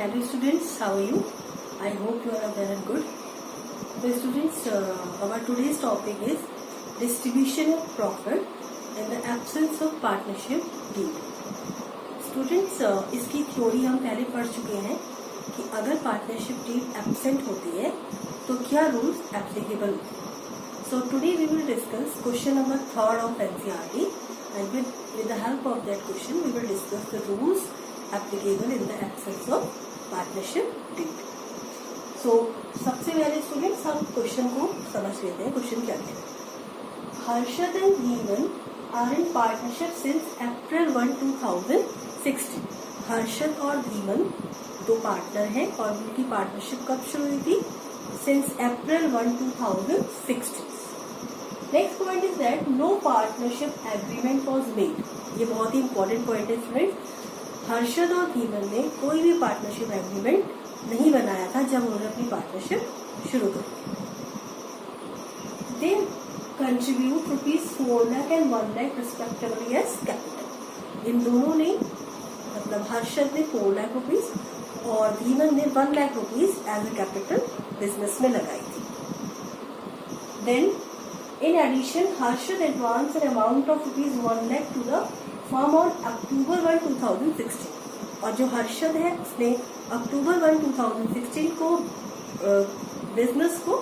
Hello students, how are you? I hope you are well and good. So students, our today's topic is distribution of profit in the absence of partnership deed. Students, इसकी theory हम पहले पढ़ चुके हैं कि अगर partnership deed absent होती है तो क्या rules applicable. So today we will discuss question number 3 of NCERT, and with the help of that question we will discuss the rules applicable in the absence of partnership deed. So सबसे पहले students हम question को समझ लेते हैं. Question क्या है? Harshad and Dhiman are in partnership since April 1, 2016. Harshad और धीमन दो पार्टनर हैं और उनकी पार्टनरशिप कब शुरू हुई थी? Since April 1, 2016. Next point is that no partnership agreement was made. ये बहुत ही इंपॉर्टेंट पॉइंट है स्टूडेंट. हर्षद और धीमन ने कोई भी पार्टनरशिप एग्रीमेंट नहीं बनाया था जब उन्होंने अपनी पार्टनरशिप शुरू की. They contribute ₹4 lakh and 1 lakh respectively as capital. इन दोनों ने मतलब हर्षद ने 4 लाख रुपीज और धीमन ने 1 lakh rupees as a capital business में लगाई थी. Then in addition, Harshad advanced an amount of ₹1 lakh to the firm on October 1, 2016. और जो हर्षद है उसने अक्टूबर 1, 2016 को बिजनेस को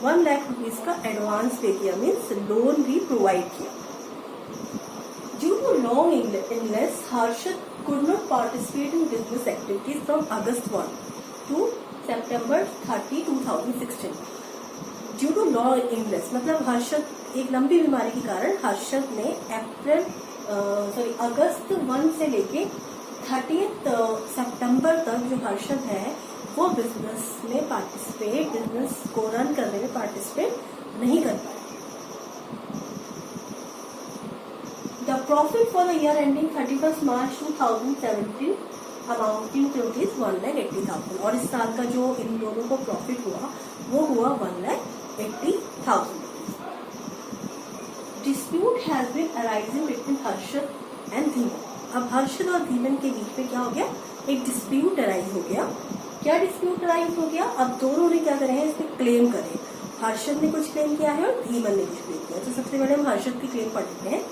1 लाख रुपीज का एडवांस पे किया, मीन्स लोन भी प्रोवाइड किया. Due to long illness Harshad could not participate in business activities from August 1 to September 30, 2016. Due to long illness मतलब हर्षद एक लंबी बीमारी के कारण हर्षद ने अगस्त 1 से लेके 30 सितंबर तक जो हर्षद है वो बिजनेस को रन करने में पार्टिसिपेट नहीं कर पाए. The profit for the year ending 31 March 2017 amounting to ₹1,80,000. और इस साल का जो इन दोनों को प्रॉफिट हुआ वो हुआ ₹1,80,000. Dispute has been arising between Harshad and Dhiman. अब हर्षद और धीमन के बीच में क्या हो गया? एक डिस्प्यूट अराइज हो गया. क्या डिस्प्यूट अराइज हो गया? अब दोनों ने क्या करे हैं इसमें क्लेम करे. हर्षद ने कुछ क्लेम किया है और धीमन ने कुछ क्लेम किया. तो सबसे पहले हम हर्षद की क्लेम पढ़ते हैं.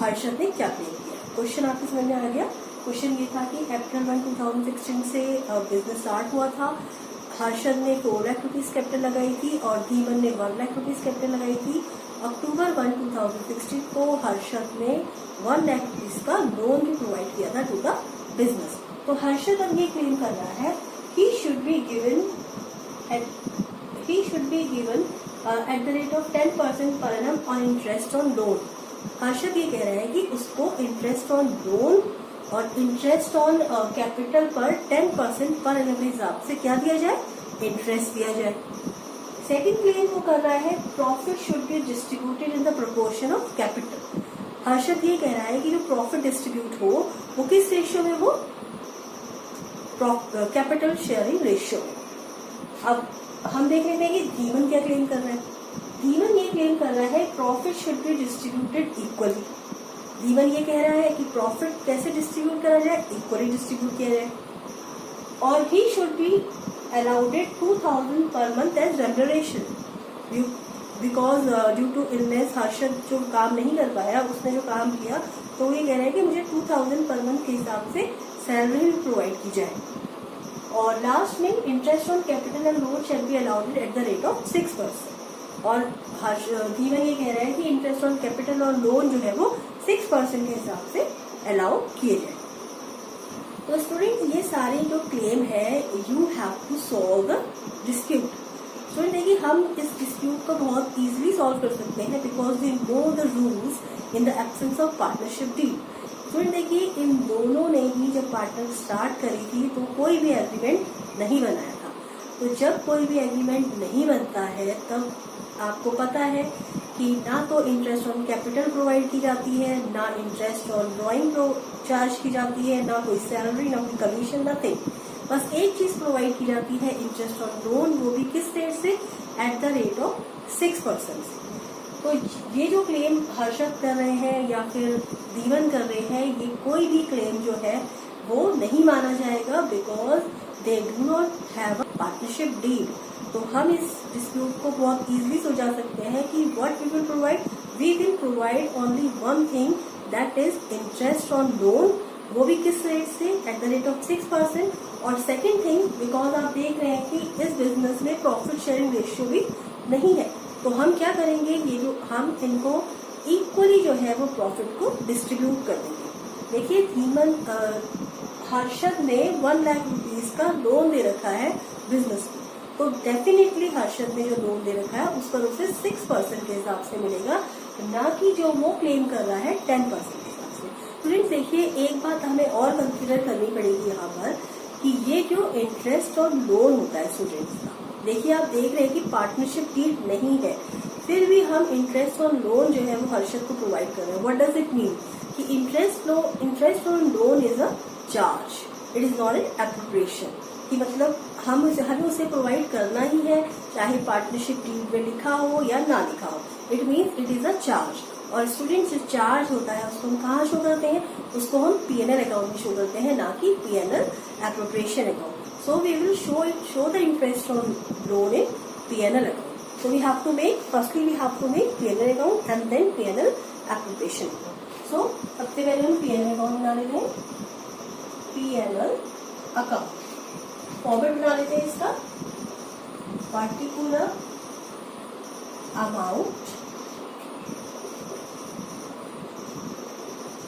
हर्षद ने क्या क्लेम किया? क्वेश्चन आपको समझ में आ गया. क्वेश्चन ये था कि अप्रैल 1, 2016 से बिजनेस स्टार्ट हुआ था. हर्षद ने 4 लाख रुपीज कैपिटल लगाई थी और धीमन ने 1 लाख रुपीज कैपिटल लगाई थी. अक्टूबर 1, 2016 को हर्षद ने 1 लाख रुपीज का लोन भी प्रोवाइड किया था टू द बिजनेस. तो हर्षद अब ये क्लेम कर रहा है he should be given at the rate of 10% per annum on interest on loan. Harshad ये कह रहा है कि उसको इंटरेस्ट ऑन लोन और इंटरेस्ट ऑन कैपिटल पर 10% पर एनम के हिसाब से क्या दिया जाए? इंटरेस्ट दिया जाए. सेकंड क्लेम वो कर रहा है profit should be distributed in the proportion of capital. Harshad ये कह रहा है कि जो प्रॉफिट डिस्ट्रीब्यूट हो वो किस रेशियो में हो? Capital sharing ratio. अब हम देख लेते हैं कि धीमन क्या क्लेम कर रहा है. धीमन ये क्लेम कर रहा है profit should be distributed equally. Dhiman ये कह रहा है कि प्रॉफिट कैसे डिस्ट्रीब्यूट करा जाए? इक्वली डिस्ट्रीब्यूट किया जाए. और he should be allowed 2,000 per month as remuneration. Because due to illness Harshad जो काम नहीं कर पाया, उसने जो काम किया तो ये कह रहा है कि मुझे 2,000 पर मंथ के हिसाब से सैलरी भी प्रोवाइड की जाए. और लास्ट में interest on capital and loan shall be allowed at the rate of 6%. और धीमन ये कह रहा है कि इंटरेस्ट ऑन कैपिटल और लोन जो है वो 6% के हिसाब से अलाउ किए जाए. तो स्टूडेंट ये सारे जो क्लेम है you have to solve the dispute. Student देखिए हम इस डिस्प्यूट को बहुत इजीली सॉल्व कर सकते हैं because we know the rules in the absence of partnership deed. Student देखिए इन दोनों ने ही जब पार्टनर स्टार्ट करी थी तो कोई भी एग्रीमेंट नहीं बनाया था. तो जब कोई भी एग्रीमेंट नहीं बनता है तब आपको पता है कि ना तो इंटरेस्ट ऑन कैपिटल प्रोवाइड की जाती है, ना इंटरेस्ट ऑन ड्रॉइंग चार्ज की जाती है, ना कोई सैलरी, ना कोई कमीशन, नथिंग. बस एक चीज प्रोवाइड की जाती है इंटरेस्ट ऑन लोन, वो भी किस रेट से? एट द रेट ऑफ 6% से. तो ये जो क्लेम हर्षद कर रहे हैं या फिर धीमन कर रहे हैं, ये कोई भी क्लेम जो है वो नहीं माना जाएगा because they do not have a partnership deed. तो हम इस डिस्प्यूट को बहुत इजीली सुलझा सकते हैं कि what we will provide, we will provide only one thing, that is interest on loan, वो भी किस रेट से, एट द रेट ऑफ 6%. और सेकेंड थिंग, बिकॉज आप देख रहे हैं कि इस बिजनेस में प्रॉफिट शेयरिंग रेशियो भी नहीं है, तो हम क्या करेंगे, ये जो हम इनको इक्वली जो है वो प्रॉफिट को डिस्ट्रीब्यूट कर देंगे. देखिए धीमन हर्षद ने 1 लाख रुपीज का लोन दे रखा है बिजनेस को, तो डेफिनेटली हर्षद ने जो लोन दे रखा है उस पर उसे 6% के हिसाब से मिलेगा, ना कि जो वो क्लेम कर रहा है 10% के हिसाब से. स्टूडेंट्स देखिए, एक बात हमें और कंसिडर करनी पड़ेगी यहाँ पर कि ये जो इंटरेस्ट और लोन होता है स्टूडेंट्स का, देखिए आप देख रहे हैं कि पार्टनरशिप डीड नहीं है, फिर भी हम इंटरेस्ट और लोन जो है वो हर्षद को प्रोवाइड कर रहे हैं. व्हाट डज इट मीन कि interest on loan is a charge, it is not an appropriation. कि मतलब हमें उसे प्रोवाइड करना ही है, चाहे पार्टनरशिप डीड में लिखा हो या ना लिखा हो. It means it is a charge. और स्टूडेंट्स जो चार्ज होता है उसको हम कहाँ शो करते हैं, उसको हम पीएनएल अकाउंट में शो करते हैं, ना कि PNL appropriation account. So we will show the interest on loan in PNL account. So we have to make, firstly we have to make P&L account and then P&L appropriation account. So सबसे पहले हम P&L account बना लेते हैं, P&L account. Format बना लेते हैं इसका, particular amount,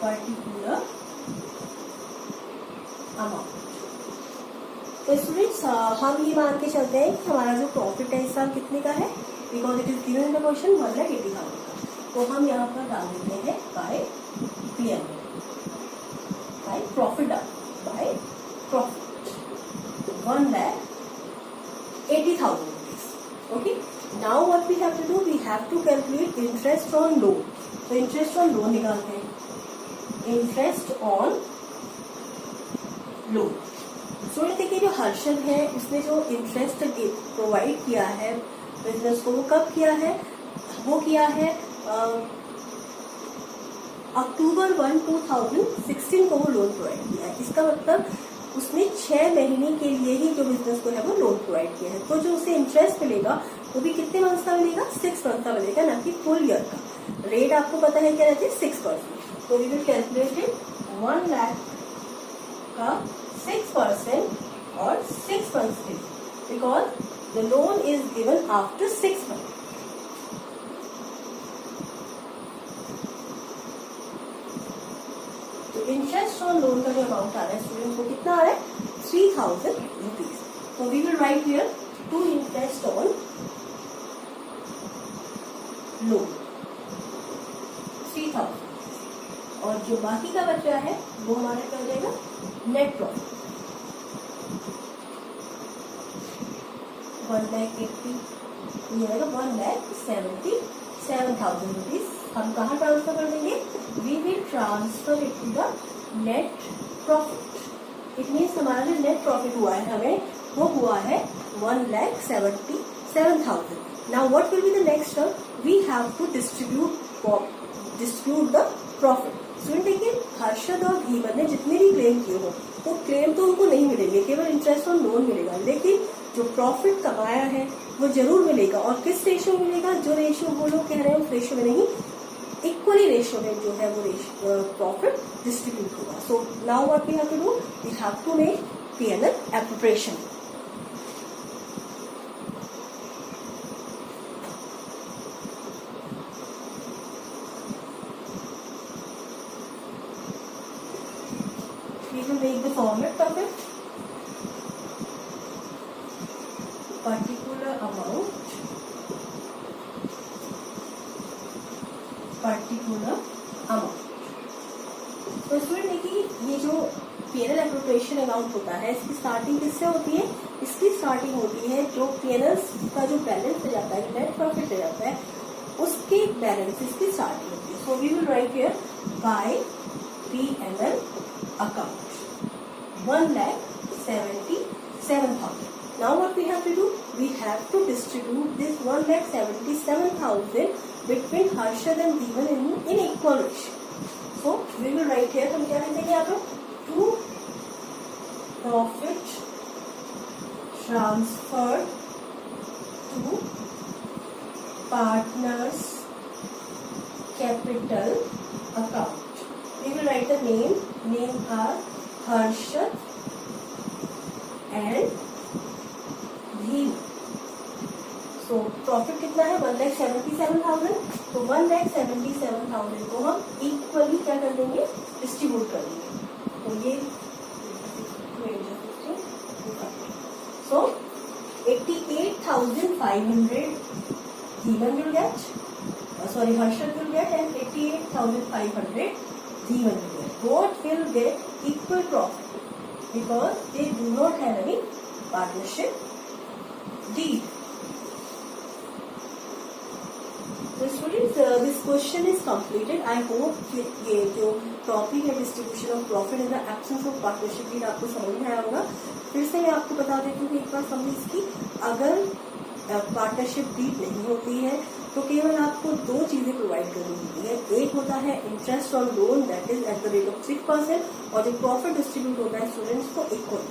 particular amount. तो स्टूडेंट्स हम ये मान के चलते हैं कि हमारा जो प्रॉफिट है इस साल कितने का है, because it is given in the question 1,80,000 का. तो हम यहाँ पर डाल देते हैं by PNL, by profit, by profit 1,80,000 rupees. Okay, now what we have to do, we have to calculate interest on loan. तो इंटरेस्ट ऑन लोन निकालते हैं, इंटरेस्ट ऑन लोन. स्टूडेंट देखिए, जो हर्षद है उसने जो इंटरेस्ट प्रोवाइड किया है बिजनेस को, वो कब किया है, वो किया है अक्टूबर 1, 2016 को वो लोन प्रोवाइड किया है. इसका मतलब उसने 6 महीने के लिए ही जो बिजनेस को है वो लोन प्रोवाइड किया है. तो जो उसे इंटरेस्ट मिलेगा वो भी कितने मंथ का मिलेगा, 6 मंथ का मिलेगा, ना कि फुल ईयर का. रेट आपको पता है क्या रहती है, 6%. तो we will calculate it 1 lakh का 6% और 6 months because the loan is given after 6 months. तो इंटरेस्ट ऑन लोन का जो अमाउंट आ रहा है स्टूडेंट्स को कितना आ रहा है, 3,000 रुपीज. तो we will write here to interest on loan 3,000, और जो बाकी का बचा है वो हमारा क्या हो जाएगा, नेट प्रॉफिट 1,77,000 रुपीज. हम कहाँ ट्रांसफर कर देंगे, we will transfer it to the net profit. It means हमारा जो नेट प्रॉफिट हुआ है हमें वो हुआ है 1,77,000. Now what will be the next step, we have to distribute the profit. Student देखिए, हर्षद और धीमन ने जितने भी क्लेम किए हो वो क्लेम तो उनको नहीं मिलेंगे, केवल इंटरेस्ट ऑन लोन मिलेगा, लेकिन जो प्रॉफिट कमाया है वो जरूर मिलेगा. और किस रेशियो मिलेगा, जो रेशियो वो लोग कह रहे हैं उस रेशियो में नहीं, इक्वली रेशियो में जो है वो प्रॉफिट डिस्ट्रीब्यूट होगा. So now what we have to do, we have to make PNL appropriation. We will make the format of it. Particular amount, particular amount. तो स्टूडेंट देखिए, ये जो पीएनएल एप्रोप्रिएशन अमाउंट होता है इसकी स्टार्टिंग किससे होती है, इसकी स्टार्टिंग होती है जो पीएनएल का जो बैलेंस हो जाता है, नेट प्रॉफिट हो जाता है, उसके बैलेंस इसकी स्टार्टिंग होती है. So we will write here by PNL account 1,77,000. Now what we have to do? We have to distribute this 1,77,000 between Harshad and Deevan in equal ratio. So we will write here, हम क्या लिखेंगे यहाँ पे, to profit transferred to partners capital account. We will write the name are Harshad and Bhim. So profit कितना है 1,77,000. तो 1,77,000 को हम इक्वली क्या कर देंगे, डिस्ट्रीब्यूट कर देंगे. तो ये so 88,500 Dhiman will get, sorry, Harshad will get, and 88,500 Dhiman will get. Both will get equal profit because they do not have any partnership deed. So students, this question is completed. I hope ये जो topic है distribution of profit in the absence of partnership deed आपको समझ में आया होगा. फिर से मैं आपको बता देती हूँ कि एक बार समझ इसकी, अगर पार्टनरशिप डीड नहीं होती है तो केवल आपको दो चीजें प्रोवाइड करनी होती है. एक होता है interest on loan, that is at the rate of 6%, और जो प्रॉफिट डिस्ट्रीब्यूट होता है स्टूडेंट्स को equal.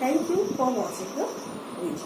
Thank you for watching the video.